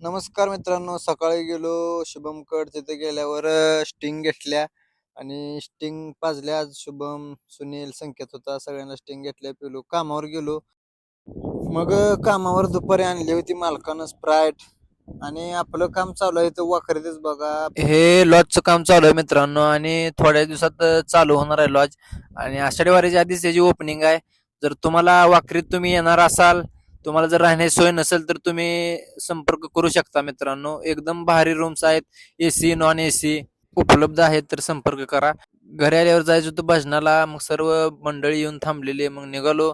नमस्कार मित्रांनो, सकाळी गेलो शुभमकड. तिथे गेल्यावर स्टिंग घेतल्या आणि स्टिंग पाजल्या. आज शुभम, सुनील, संकेत होता, सगळ्यांना स्टिंग घेतल्या. पिलो कामावर गेलो. मग कामावर दुपारी आणली होती मालकानं स्प्राईट आणि आपलं काम चालू आहे. तर वाखरीतच बघा, हे लॉजचं काम चालू आहे मित्रांनो आणि थोड्या दिवसात चालू होणार आहे लॉज. आणि आषाढी वारीच्या आधीच त्याची ओपनिंग आहे. जर तुम्हाला वाखरीत तुम्ही येणार असाल, तुम्हाला जर राहण्याची सोय नसेल तर तुम्ही संपर्क करू शकता मित्रांनो. एकदम भारी रूम्स आहेत, एसी नॉन एसी उपलब्ध आहेत, तर संपर्क करा. घरी आल्यावर जायचं होतं भजनाला, मग सर्व मंडळी येऊन थांबलेली. मग निघालो.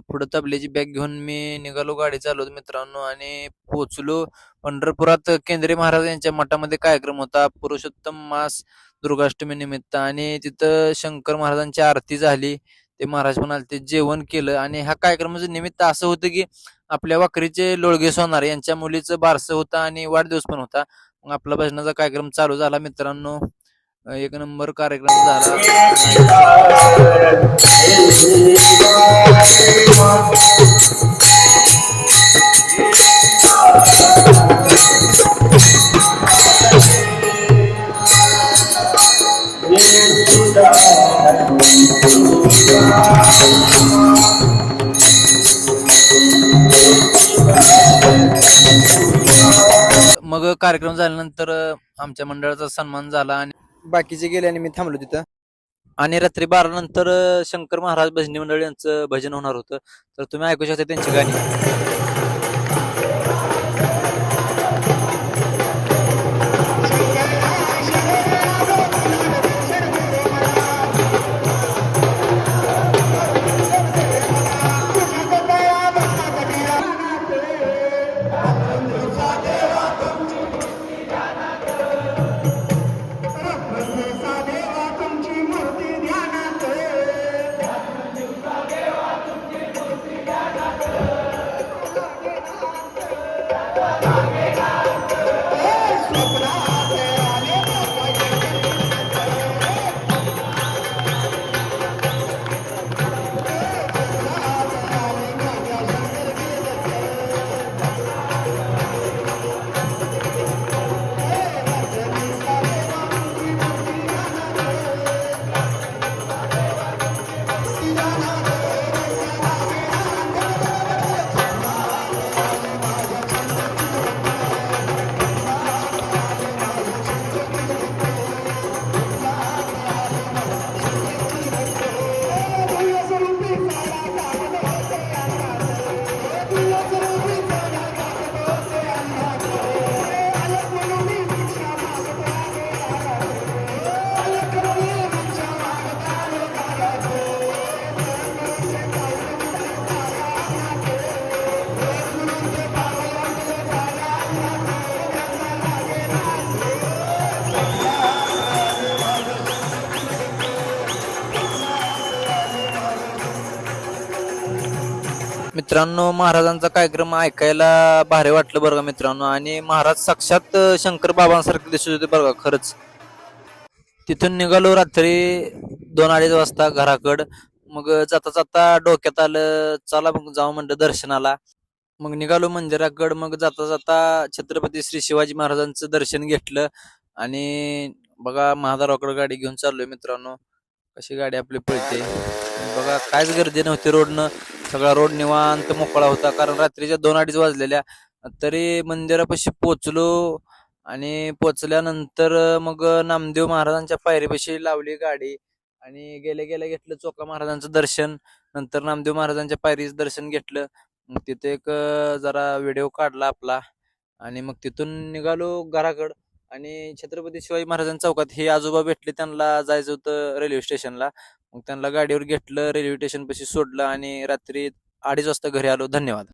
पुढे तबल्याची बॅग घेऊन मी निघालो, गाडी चालवतो मित्रांनो. आणि पोहोचलो पंढरपुरात. केंद्रीय महाराज यांच्या मठामध्ये कार्यक्रम होता पुरुषोत्तम मास दुर्गाष्टमी निमित्त, आणि तिथं शंकर महाराजांची आरती झाली. ते महाराज पण आले, ते जेवण केलं. आणि ह्या कार्यक्रमाचं निमित्त असं होतं की आपल्या वाखरीचे लोळगे सोनार यांच्या मुलीचं बारसं होतं आणि वाढदिवस पण होता. मग आपला भजनाचा कार्यक्रम चालू झाला मित्रांनो. एक नंबर कार्यक्रम झाला. मग कार्यक्रम झाल्यानंतर आमच्या मंडळाचा सन्मान झाला आणि बाकीचे गेले आणि मी थांबलो तिथं. आणि रात्री 12 नंतर शंकर महाराज भजनी मंडळ यांचं भजन होणार होतं, तर तुम्ही ऐकू शकता त्यांची गाणी. मित्रांनो, महाराजांचा कार्यक्रम ऐकायला भारी वाटलं बरं का मित्रांनो. आणि महाराज साक्षात शंकर बाबांसारखे दिसत होते बरं का, खरंच. तिथून निघालो रात्री 2-2:30 वाजता घराकड. मग जाता जाता डोक्यात आलं, चला मग जाऊ म्हणलं दर्शनाला. मग निघालो मंदिराकड. मग जाता जाता छत्रपती श्री शिवाजी महाराजांचं दर्शन घेतलं. आणि बघा महादाराकडे गाडी घेऊन चाललोय मित्रांनो. कशी गाडी आपली पळते बघा. काहीच गर्दी नव्हती रोडनं, सगळा रोड निवांत मोकळा होता. कारण रात्रीच्या 2-2:30 वाजलेल्या. तरी मंदिरापाशी पोचलो. आणि पोचल्यानंतर मग नामदेव महाराजांच्या पायरीपाशी लावली गाडी आणि गेल्या गेल्या घेतलं चोका महाराजांचं दर्शन. नंतर नामदेव महाराजांच्या पायरीचं दर्शन घेतलं. मग तिथे एक जरा व्हिडिओ काढला आपला. आणि मग तिथून निघालो घराकड. आणि छत्रपती शिवाजी महाराजांच्या चौकात हे आजोबा भेटले, त्यांना जायचं होतं रेल्वे स्टेशनला. मग त्यांना गाडीवर घेतलं, रेल्वे स्टेशन पाशी सोडलं आणि रात्री 2:30 वाजता घरी आलो. धन्यवाद.